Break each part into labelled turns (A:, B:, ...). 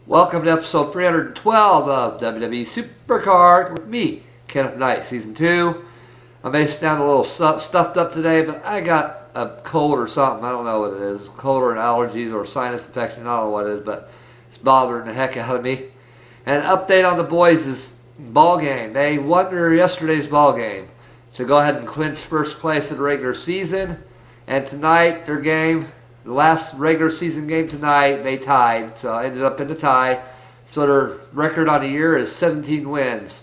A: Welcome to episode 312 of WWE SuperCard with me, Kenneth Knight, Season 2. I may sound a little stuffed up today, but I got a cold or something. I don't know what it is. Cold or an allergies or sinus infection. I don't know what it is, but it's bothering the heck out of me. And an update on the boys' ball game. They won yesterday's ball game to go ahead and clinch first place in the regular season. And tonight, their game, the last regular season game tonight, they tied. So I ended up in the tie. So their record on the year is 17 wins.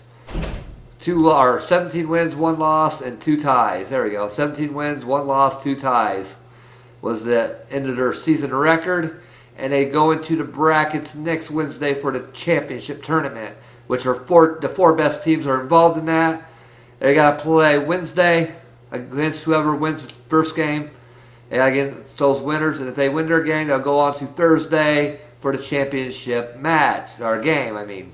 A: 17 wins, 1 loss, and 2 ties. There we go. 17 wins, 1 loss, 2 ties was the end of their season record. And they go into the brackets next Wednesday for the championship tournament, which are the 4 best teams are involved in that. They got to play Wednesday against whoever wins the first game. And against those winners, and if they win their game, they'll go on to Thursday for the championship match, or game, I mean.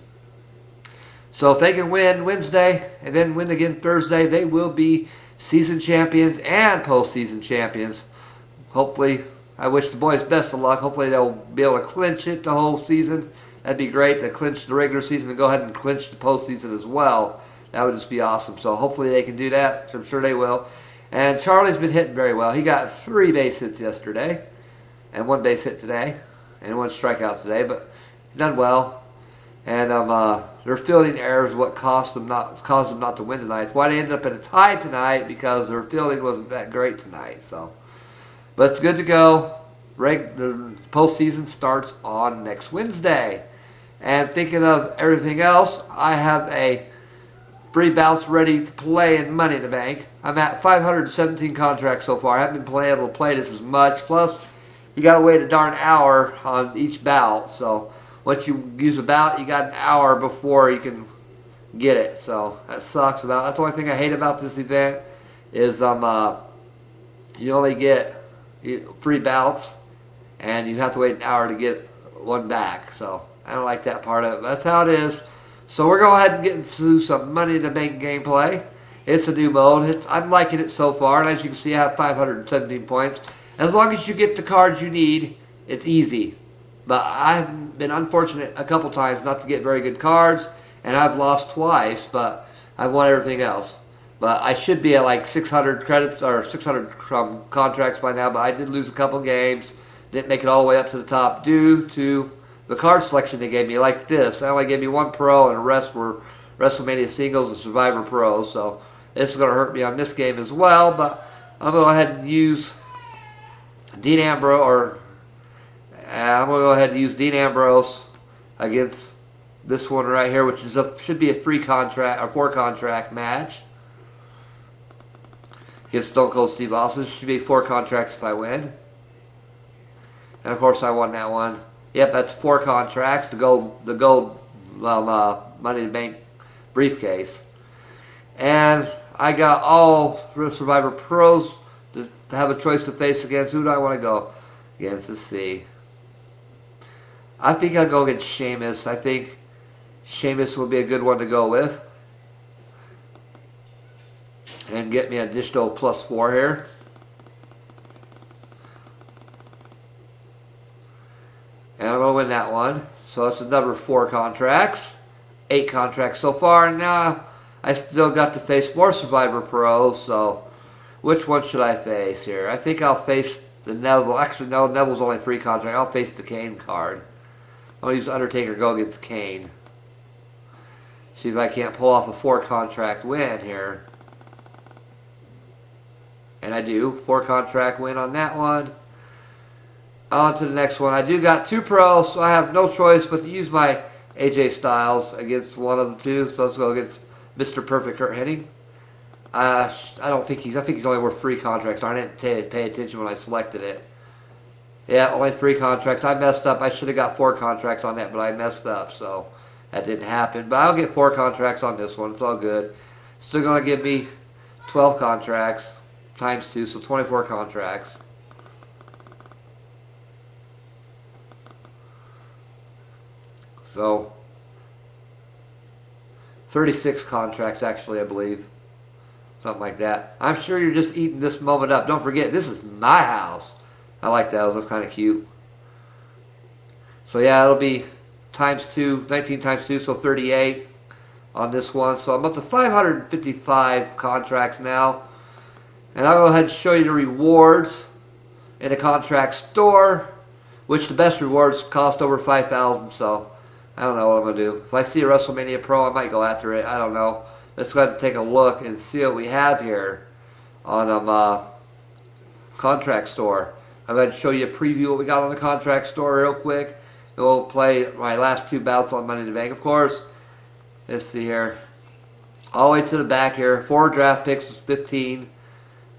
A: So if they can win Wednesday and then win again Thursday, they will be season champions and postseason champions. Hopefully, I wish the boys best of luck. Hopefully they'll be able to clinch it the whole season. That'd be great to clinch the regular season and go ahead and clinch the postseason as well. That would just be awesome. So hopefully they can do that. I'm sure they will. And Charlie's been hitting very well. He got 3 base hits yesterday, and 1 base hit today, and 1 strikeout today. But he's done well. And their fielding errors is what caused them not to win tonight. It's why they ended up in a tie tonight, because their fielding wasn't that great tonight. So, but it's good to go. The postseason starts on next Wednesday. And thinking of everything else, I have a free bouts ready to play in Money in the Bank. I'm at 517 contracts so far. I haven't been able to play this as much. Plus, you got to wait a darn hour on each bout. So, once you use a bout, you got an hour before you can get it. So, that sucks. That's the only thing I hate about this event is you only get free bouts, and you have to wait an hour to get one back. So, I don't like that part of it. But that's how it is. So we're going to go ahead and get into some Money in the Bank gameplay. It's a new mode. I'm liking it so far. And as you can see, I have 517 points. As long as you get the cards you need, it's easy. But I've been unfortunate a couple times not to get very good cards. And I've lost twice, but I've won everything else. But I should be at like 600 credits or 600 contracts by now. But I did lose a couple games. Didn't make it all the way up to the top due to the card selection they gave me, like this. They only gave me 1 pro, and the rest were WrestleMania singles and Survivor pros. So this is going to hurt me on this game as well. But I'm going to go ahead and use Dean Ambrose, against this one right here, which is should be a free contract or 4 contract match against Stone Cold Steve Austin. Should be 4 contracts if I win. And of course, I won that one. Yep, that's 4 contracts. The gold Money in the Bank briefcase. And I got all Survivor pros to have a choice to face against. Who do I want to go against? Let's see. I think I'll go against Sheamus. I think Sheamus will be a good one to go with. And get me an additional +4 here. And I'm going to win that one. So that's another 4 contracts. 8 contracts so far. And now I still got to face more Survivor Pros. So which one should I face here? I think I'll face the Neville. Actually, no, Neville's only 3 contracts. I'll face the Kane card. I'm going to use Undertaker go against Kane. See if I can't pull off a 4 contract win here. And I do. 4 contract win on that one. On to the next one. I do got 2 pros, so I have no choice but to use my AJ Styles against one of the 2. So let's go against Mr. Perfect Kurt Hennig. I think he's only worth 3 contracts. I didn't pay attention when I selected it. Yeah, only 3 contracts. I messed up. I should have got 4 contracts on that, but I messed up, so that didn't happen. But I'll get 4 contracts on this one. It's all good. Still going to give me 12 contracts times 2, so 24 contracts. So, 36 contracts, actually, I believe. Something like that. I'm sure you're just eating this moment up. Don't forget, this is my house. I like that. It looks kind of cute. So, yeah, it'll be times 2, 19 times 2, so 38 on this one. So I'm up to 555 contracts now. And I'll go ahead and show you the rewards in a contract store, which the best rewards cost over 5,000. So I don't know what I'm going to do. If I see a WrestleMania Pro, I might go after it. I don't know. Let's go ahead and take a look and see what we have here on contract store. I'm going to show you a preview of what we got on the contract store real quick. And we'll play my last 2 bouts on Money in the Bank, of course. Let's see here. All the way to the back here. 4 draft picks was 15.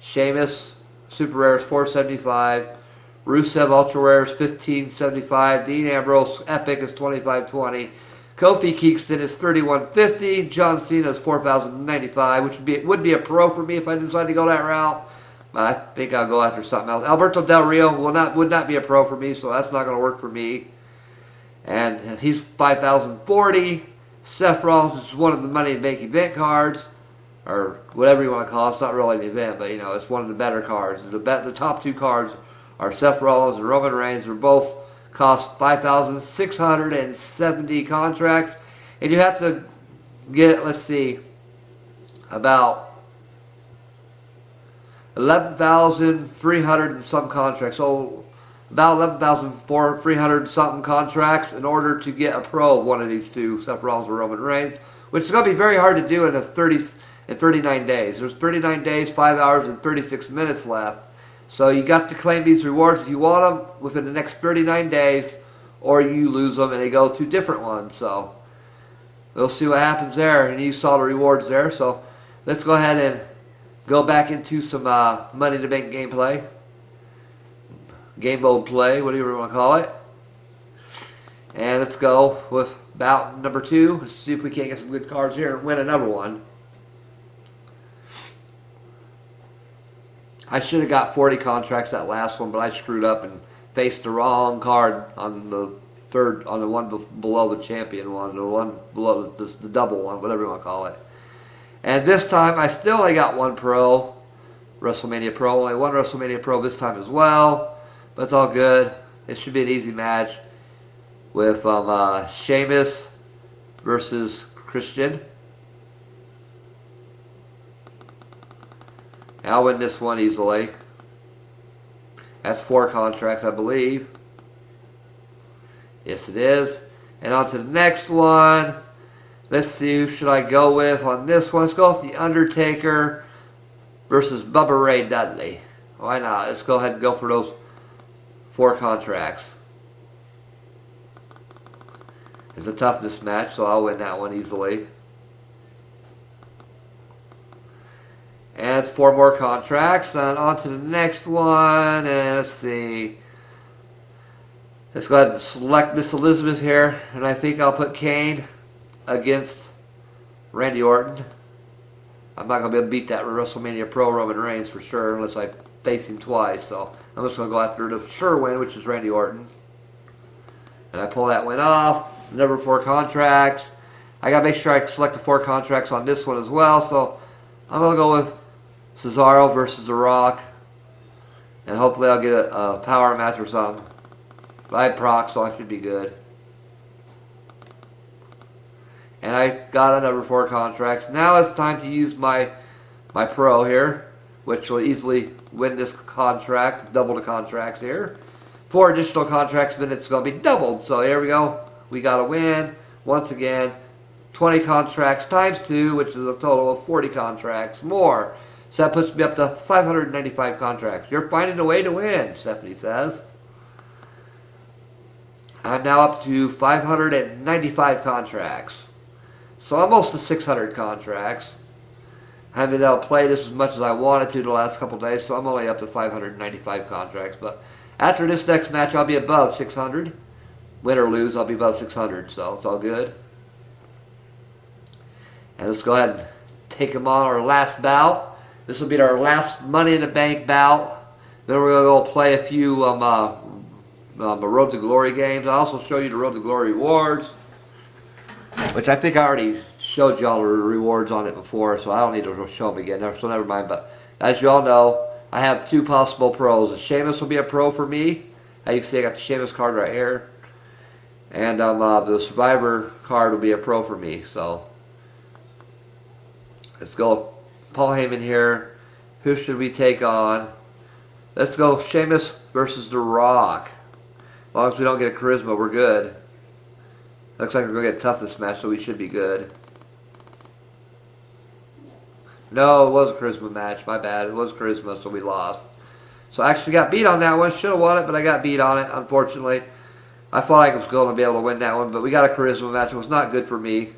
A: Sheamus, Super Rares, 475. Rusev, Ultra Rares, 1575. Dean Ambrose, Epic is 2520. Kofi Kingston is 3150. John Cena is 4095, which would be a pro for me if I decided to go that route. But I think I'll go after something else. Alberto Del Rio would not be a pro for me, so that's not going to work for me. And he's 5040. Seth Rollins is one of the Money in the Bank event cards, or whatever you want to call it. It's not really an event, but it's one of the better cards. The top 2 cards are Seth Rollins and Roman Reigns. They're both cost 5,670 contracts, and you have to get, let's see, about 11,300 and some contracts. So about 11,300 and something contracts in order to get a pro of one of these 2, Seth Rollins or Roman Reigns, which is going to be very hard to do in 39 days. There's 39 days, 5 hours, and 36 minutes left. So you got to claim these rewards if you want them within the next 39 days, or you lose them and they go to different ones. So we'll see what happens there. And you saw the rewards there. So let's go ahead and go back into some Money in the Bank gameplay. Game mode play, whatever you want to call it. And let's go with bout number 2. Let's see if we can't get some good cards here and win another one. I should have got 40 contracts that last one, but I screwed up and faced the wrong card on the one below the champion one, the one below the double one, whatever you want to call it. And this time, I still only got 1 pro, WrestleMania Pro. Only 1 WrestleMania Pro this time as well, but it's all good. It should be an easy match with Sheamus versus Christian. I'll win this one easily. That's 4 contracts, I believe. Yes, it is. And on to the next one. Let's see, who should I go with on this one? Let's go with The Undertaker versus Bubba Ray Dudley. Why not? Let's go ahead and go for those 4 contracts. It's a toughness match, so I'll win that one easily. And it's 4 more contracts. And on to the next one. And let's see. Let's go ahead and select Miss Elizabeth here. And I think I'll put Kane against Randy Orton. I'm not going to be able to beat that WrestleMania Pro Roman Reigns for sure unless I face him twice. So I'm just going to go after the sure win, which is Randy Orton. And I pull that win off. Number 4 contracts. I got to make sure I select the 4 contracts on this one as well. So I'm going to go with Cesaro versus The Rock. And hopefully I'll get a power match or something. But I had proc, so I should be good. And I got a number 4 contracts. Now it's time to use my pro here, which will easily win this contract, double the contracts here. 4 additional contracts, but it's going to be doubled. So here we go. We got a win. Once again, 20 contracts times 2, which is a total of 40 contracts more. So that puts me up to 595 contracts. You're finding a way to win, Stephanie says. I'm now up to 595 contracts. So almost to 600 contracts. I haven't been able to play this as much as I wanted to the last couple days, so I'm only up to 595 contracts. But after this next match, I'll be above 600. Win or lose, I'll be above 600, so it's all good. And let's go ahead and take them on our last bout. This will be our last Money in the Bank bout. Then we're going to go play a few Road to Glory games. I'll also show you the Road to Glory rewards, which I think I already showed y'all the rewards on it before, so I don't need to show them again, so never mind. But as you all know, I have 2 possible pros. Sheamus will be a pro for me. As you can see, I got the Sheamus card right here. And the Survivor card will be a pro for me. So let's go Paul Heyman here. Who should we take on? Let's go Sheamus versus The Rock. As long as we don't get a charisma, we're good. Looks like we're going to get tough this match, so we should be good. No, it was a charisma match. My bad. It was charisma, so we lost. So I actually got beat on that one. Should have won it, but I got beat on it, unfortunately. I thought I was going to be able to win that one, but we got a charisma match. It was not good for me.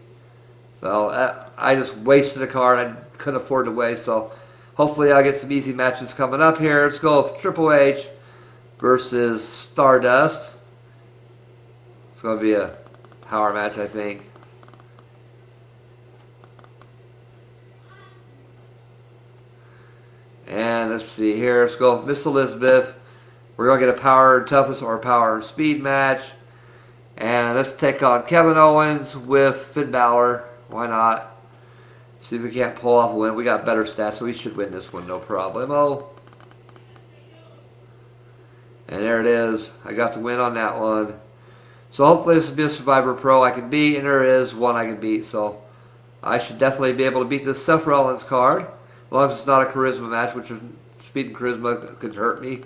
A: So I just wasted a card I couldn't afford to waste. So hopefully I'll get some easy matches coming up here. Let's go Triple H versus Stardust. It's going to be a power match, I think. And let's see here. Let's go Miss Elizabeth. We're going to get a power and toughness or a power and speed match. And let's take on Kevin Owens with Finn Balor. Why not? See if we can't pull off a win. We got better stats, so we should win this one, no problemo. And there it is. I got the win on that one. So hopefully this will be a Survivor Pro I can beat, and there is one I can beat. So I should definitely be able to beat this Seth Rollins card. As long as it's not a charisma match, which is speed and charisma could hurt me.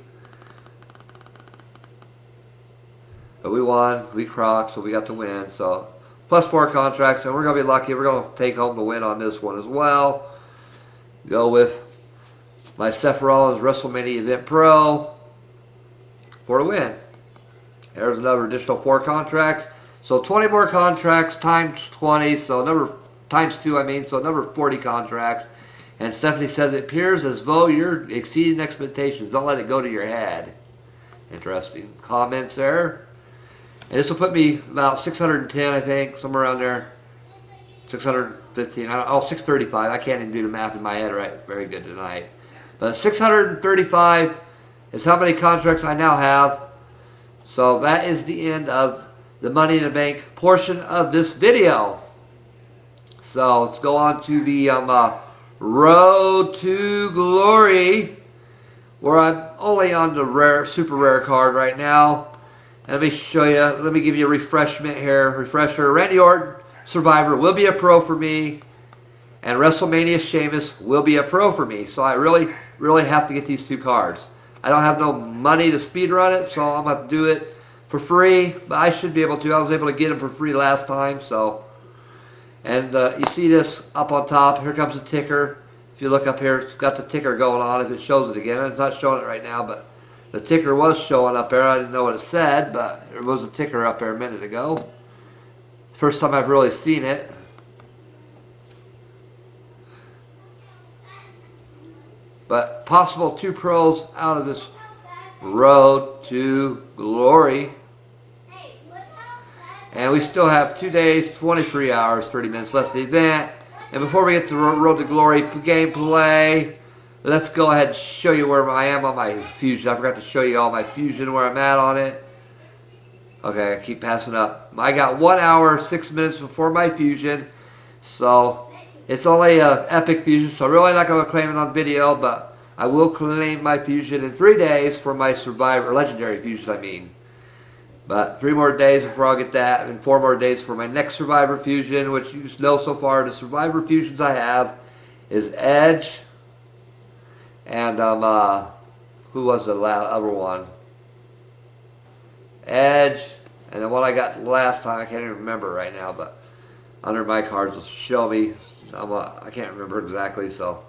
A: But we won. We crocked, so we got the win. So +4 contracts, and we're going to be lucky. We're going to take home the win on this one as well. Go with my Seth Rollins WrestleMania Event Pro for the win. There's another additional 4 contracts. So 20 more contracts times 20, so times 2, I mean, so number 40 contracts. And Stephanie says it appears as though you're exceeding expectations. Don't let it go to your head. Interesting comments there. And this will put me about 610, I think, somewhere around there. 615. 635. I can't even do the math in my head right very good tonight. But 635 is how many contracts I now have. So that is the end of the Money in the Bank portion of this video. So let's go on to the Road to Glory, where I'm only on the super rare card right now. And let me show you, let me give you a refresher. Randy Orton, Survivor, will be a pro for me. And WrestleMania Sheamus will be a pro for me. So I really, really have to get these 2 cards. I don't have no money to speedrun it, so I'm going to have to do it for free. But I should be able to. I was able to get them for free last time. So, and you see this up on top. Here comes the ticker. If you look up here, it's got the ticker going on. If it shows it again, it's not showing it right now, but the ticker was showing up there. I didn't know what it said, but there was a ticker up there a minute ago. First time I've really seen it. But possible 2 pros out of this Road to Glory. And we still have 2 days, 23 hours, 30 minutes left of the event. And before we get to Road to Glory gameplay, let's go ahead and show you where I am on my fusion. I forgot to show you all my fusion, where I'm at on it. Okay, I keep passing up. I got 1 hour, 6 minutes before my fusion. So it's only an epic fusion, so I'm really not going to claim it on video, but I will claim my fusion in 3 days for my Survivor, Legendary fusion, I mean. But 3 more days before I'll get that, and 4 more days for my next Survivor fusion, which you know so far the Survivor fusions I have is Edge, and who was the other one? Edge, and then what I got last time, I can't even remember right now, but under my cards will show me. I can't remember exactly, so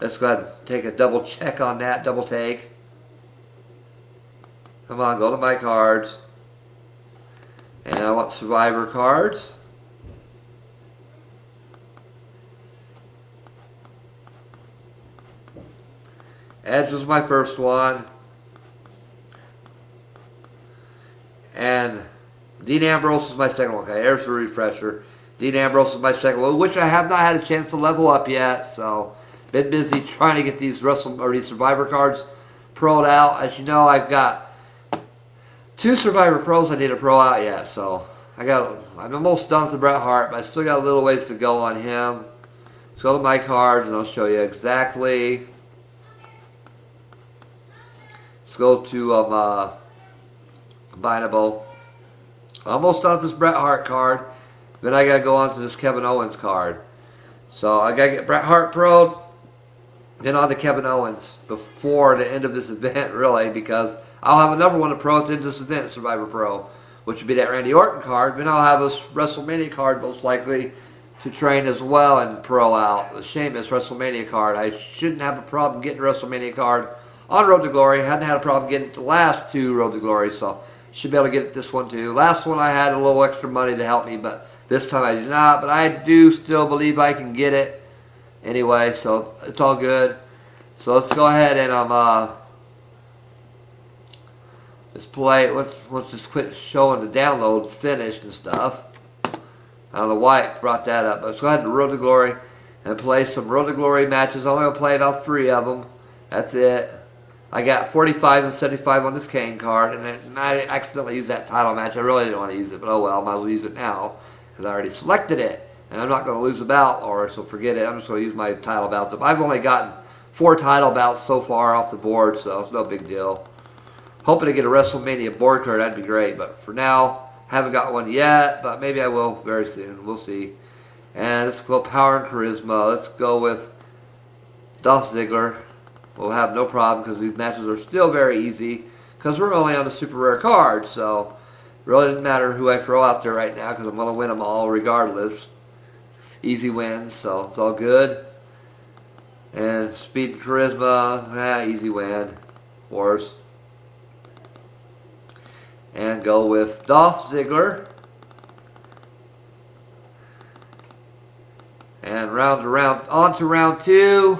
A: let's go ahead and take a double check on that, double take. Come on, go to my cards. And I want Survivor cards. Edge was my first one. And Dean Ambrose is my second one. Okay, there's the refresher. Dean Ambrose is my second one, which I have not had a chance to level up yet. So, been busy trying to get these these Survivor cards pro'd out. As you know, I've got 2 Survivor Pros I need to pro out yet. So, I'm almost done with the Bret Hart, but I still got a little ways to go on him. Let's go to my cards, and I'll show you exactly. Let's go to combinable. Almost done with this Bret Hart card. Then I got to go on to this Kevin Owens card. So I got to get Bret Hart Pro, then on to Kevin Owens before the end of this event, really, because I'll have another one to Pro at the end of this event, Survivor Pro, which would be that Randy Orton card. Then I'll have a WrestleMania card most likely to train as well and Pro out. The Sheamus WrestleMania card. I shouldn't have a problem getting the WrestleMania card on Road to Glory. Hadn't had a problem getting the last two Road to Glory, so should be able to get this one too. Last one I had a little extra money to help me, but this time I do not. But I do still believe I can get it anyway, so it's all good. So let's go ahead and let's play. Let's just quit showing the downloads finished and stuff. I don't know why it brought that up, but let's go ahead to Road to Glory and play some Road to Glory matches. I'm only going to play about 3 of them. That's it. I got 45 and 75 on this Kane card, and I accidentally used that title match. I really didn't want to use it, but oh well, I might as well use it now because I already selected it, and I'm not going to lose a bout, so forget it. I'm just going to use my title bouts. I've only gotten 4 title bouts so far off the board, so it's no big deal. Hoping to get a WrestleMania board card, that'd be great, but for now, haven't got one yet, but maybe I will very soon. We'll see. And let's go Power and Charisma. Let's go with Dolph Ziggler. We'll have no problem because these matches are still very easy because we're only on the super rare card, so it really doesn't matter who I throw out there right now because I'm going to win them all regardless. Easy wins, so it's all good. And Speed and Charisma, easy win, of course. And go with Dolph Ziggler. And on to round 2.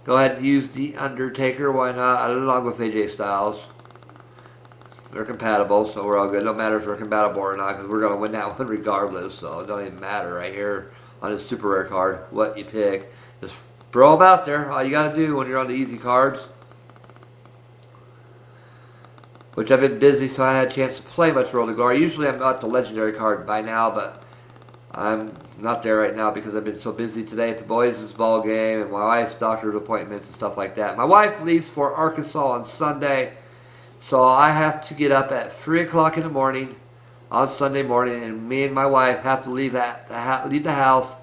A: Go ahead and use The Undertaker. Why not? Along with AJ Styles. They're compatible, so we're all good. No matter if they're compatible or not, because we're going to win that one regardless. So it don't even matter right here on this super rare card what you pick. Just throw them out there. All you got to do when you're on the easy cards. Which I've been busy, so I haven't had a chance to play much Road to Glory. Usually I'm at the legendary card by now, but I'm not there right now because I've been so busy today at the boys' ball game and my wife's doctor's appointments and stuff like that. My wife leaves for Arkansas on Sunday, so I have to get up at 3 o'clock in the morning on Sunday morning, and me and my wife have to leave the house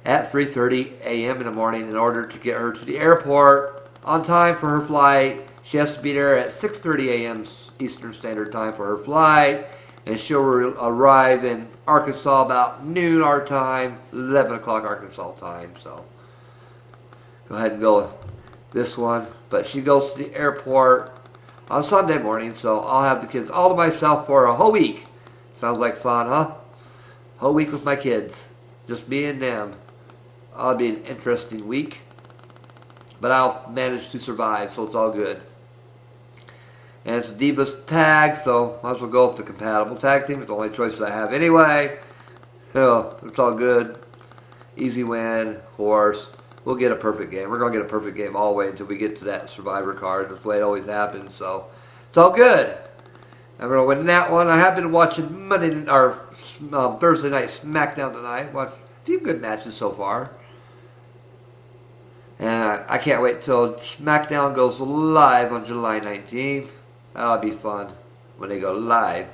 A: at 3:30 a.m. in the morning in order to get her to the airport on time for her flight. She has to be there at 6:30 a.m. Eastern Standard Time for her flight, and she'll arrive in Arkansas about noon our time, 11 o'clock Arkansas time. So go ahead and go with this one. But she goes to the airport on Sunday morning, so I'll have the kids all to myself for a whole week. Sounds like fun, huh? Whole week with my kids. Just me and them. It'll be an interesting week. But I'll manage to survive, so it's all good. And it's a Divas tag, so might as well go with the compatible tag team. It's the only choice I have anyway. So it's all good. Easy win, of course. We'll get a perfect game. We're going to get a perfect game all the way until we get to that Survivor card. That's the way it always happens, so it's all good. I'm going to win that one. I have been watching Thursday night SmackDown tonight. Watched a few good matches so far. And I can't wait till SmackDown goes live on July 19th. That'll be fun when they go live.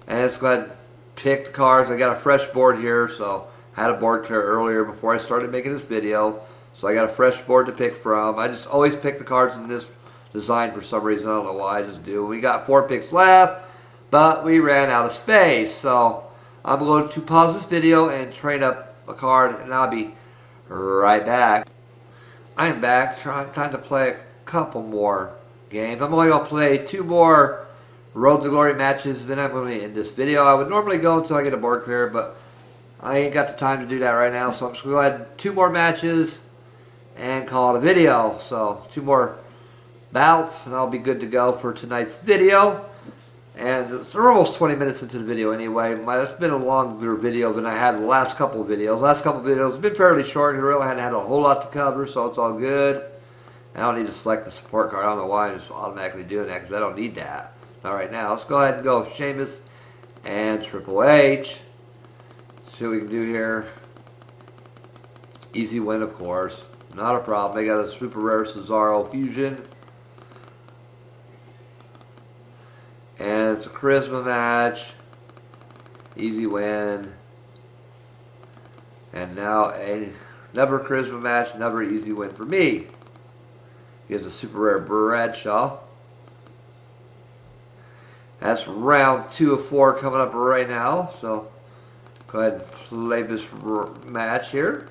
A: And let's go ahead and pick the cards. I got a fresh board here, so I had a board clear earlier before I started making this video. So I got a fresh board to pick from. I just always pick the cards in this design for some reason. I don't know why, I just do. We got 4 picks left, but we ran out of space. So I'm going to pause this video and train up a card, and I'll be right back. I'm back, time to play a couple more games. I'm only going to play 2 more Road to Glory matches, then I'm going to end this video. I would normally go until I get a board clear, but I ain't got the time to do that right now, so I'm just going to go ahead 2 more matches and call it a video. So 2 more bouts, and I'll be good to go for tonight's video. And we're almost 20 minutes into the video anyway. It's been a longer video than I had the last couple of videos. The last couple of videos have been fairly short. I really hadn't had a whole lot to cover, so it's all good. And I don't need to select the support card. I don't know why I'm just automatically doing that, because I don't need that. Not right now. Let's go ahead and go with Sheamus and Triple H. See what we can do here. Easy win, of course. Not a problem. They got a super rare Cesaro fusion. And it's a charisma match. Easy win. And now another charisma match, another easy win for me. Here's a super rare Bradshaw. That's round 2 of 4 coming up right now. So go ahead and play this match here.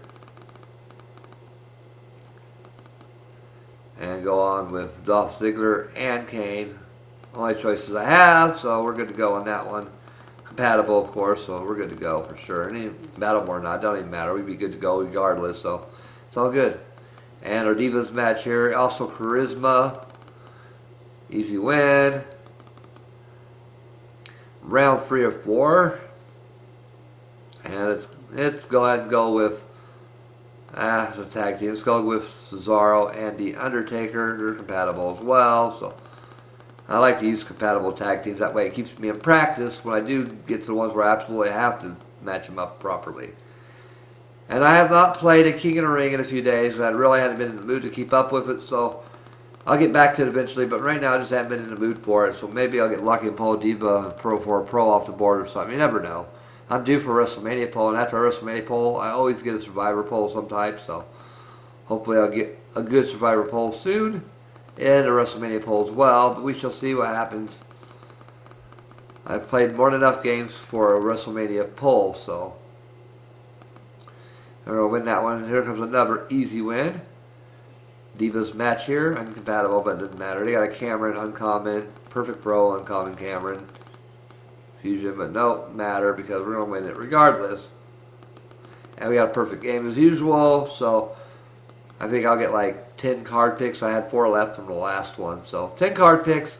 A: And go on with Dolph Ziggler and Kane. Only choices I have, so we're good to go on that one. Compatible, of course, so we're good to go for sure. Any battle or not, don't even matter. We'd be good to go regardless, so it's all good. And our Divas match here, also charisma. Easy win. Round 3 of 4. And let's go ahead and go with the tag team. Let's go with Cesaro and The Undertaker. They're compatible as well, so I like to use compatible tag teams. That way it keeps me in practice when I do get to the ones where I absolutely have to match them up properly. And I have not played a King of the Ring in a few days. I really hadn't been in the mood to keep up with it, so I'll get back to it eventually. But right now I just haven't been in the mood for it, so maybe I'll get lucky and pull a Diva for a Pro off the board or something. You never know. I'm due for a WrestleMania poll, and after a WrestleMania poll, I always get a Survivor poll sometime, so hopefully I'll get a good Survivor poll soon. And a WrestleMania poll as well, but we shall see what happens. I've played more than enough games for a WrestleMania poll, so I'm going to win that one. Here comes another easy win. Divas match here, incompatible, but it doesn't matter. They got a Cameron, uncommon, perfect pro, uncommon Cameron, fusion, but no matter because we're going to win it regardless. And we got a perfect game as usual, so I think I'll get like 10 card picks. I had 4 left from the last one. So 10 card picks.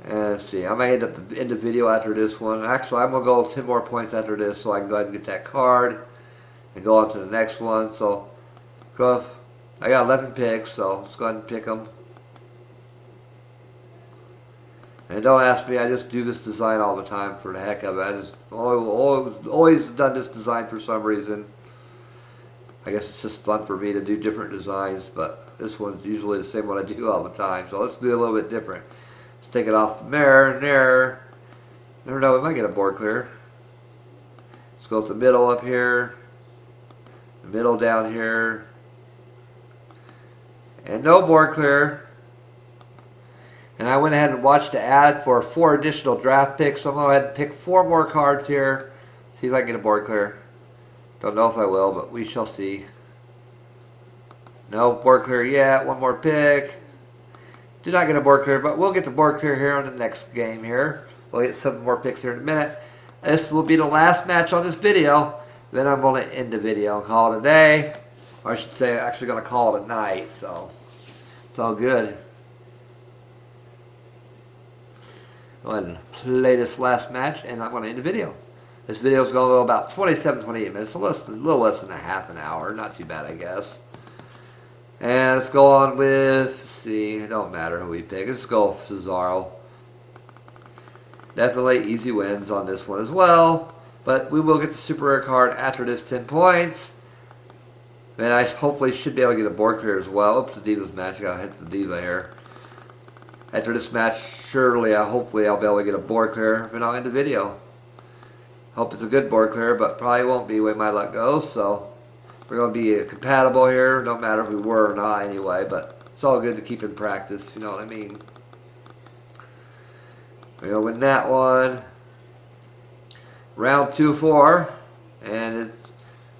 A: And let's see. I might end up in the video after this one. Actually, I'm going to go 10 more points after this so I can go ahead and get that card and go on to the next one. So I got 11 picks, so let's go ahead and pick them. And don't ask me. I just do this design all the time for the heck of it. I just always done this design for some reason. I guess it's just fun for me to do different designs, but this one's usually the same one I do all the time. So let's do a little bit different. Let's take it off from there and there. Never know, we might get a board clear. Let's go with the middle up here, the middle down here, and no board clear. And I went ahead and watched the ad for 4 additional draft picks. So I'm going to go ahead and pick 4 more cards here. See if I can get a board clear. Don't know if I will, but we shall see. No board clear yet. 1 more pick. Did not get a board clear, but we'll get the board clear here on the next game here. We'll get 7 more picks here in a minute. This will be the last match on this video. Then I'm going to end the video and call it a day. Or I should say, I'm actually going to call it a night. So it's all good. Go ahead and play this last match, and I'm going to end the video. This video is going to go about 27, 28 minutes, so a little less than a half an hour. Not too bad, I guess. And let's go on with, let's see, it don't matter who we pick. Let's go with Cesaro. Definitely easy wins on this one as well. But we will get the super rare card after this 10 points. And I hopefully should be able to get a board clear as well. Oops, the Divas match. I got to hit the Diva here. After this match, surely, hopefully I'll be able to get a board clear. And I'll end the video. Hope it's a good board clear, but probably won't be the way my luck goes. So we're going to be compatible here. No matter if we were or not anyway. But it's all good to keep in practice, if you know what I mean. We're going to win that one. Round 2-4. And it's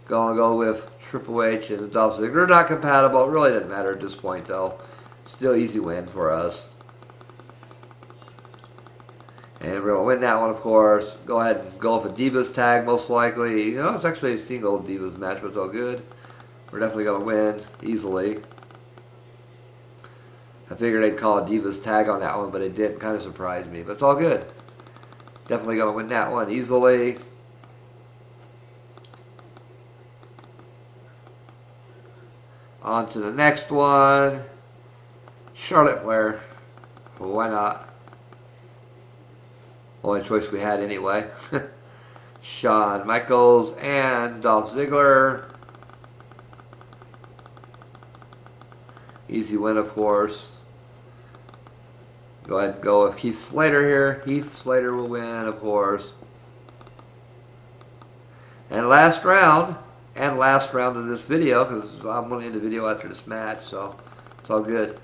A: going to go with Triple H and Dolph Ziggler. They're not compatible. It really doesn't matter at this point, though. Still easy win for us. And we're going to win that one, of course. Go ahead and go with a Divas tag, most likely. You know, it's actually a single Divas match, but it's all good. We're definitely going to win easily. I figured they'd call a Divas tag on that one, but it didn't. Kind of surprised me, but it's all good. Definitely going to win that one easily. On to the next one. Charlotte Flair. Well, why not? Only choice we had anyway. Shawn Michaels and Dolph Ziggler. Easy win, of course. Go ahead and go with Heath Slater here. Heath Slater will win, of course. And last round of this video, because I'm going to end the video after this match, so it's all good.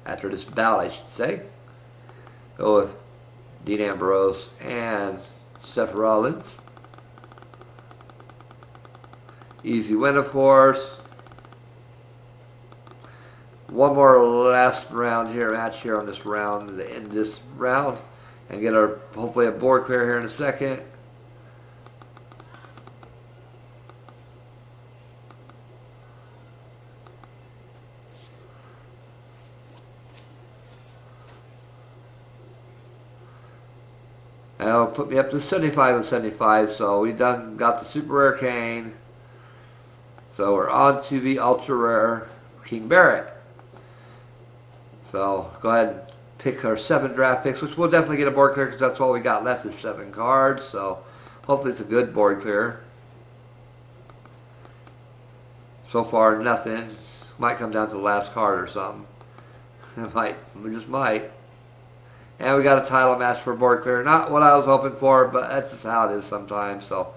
A: After this bout, I should say. Go with Dean Ambrose and Seth Rollins. Easy win, of course. One more last round here, match here on this round, to end this round, and get our, hopefully, a board clear here in a second. And it'll put me up to 75 and 75, so we got the super rare Kane. So we're on to the ultra rare King Barrett. So go ahead and pick our 7 draft picks, which we'll definitely get a board clear because that's all we got left is 7 cards. So hopefully it's a good board clear. So far nothing. Might come down to the last card or something. It might. We just might. And we got a title match for board clear. Not what I was hoping for, but that's just how it is sometimes. So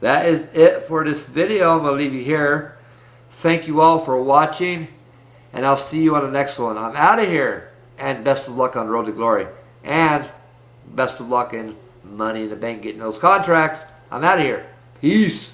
A: that is it for this video. I'm going to leave you here. Thank you all for watching. And I'll see you on the next one. I'm out of here. And best of luck on Road to Glory. And best of luck in Money in the Bank getting those contracts. I'm out of here. Peace.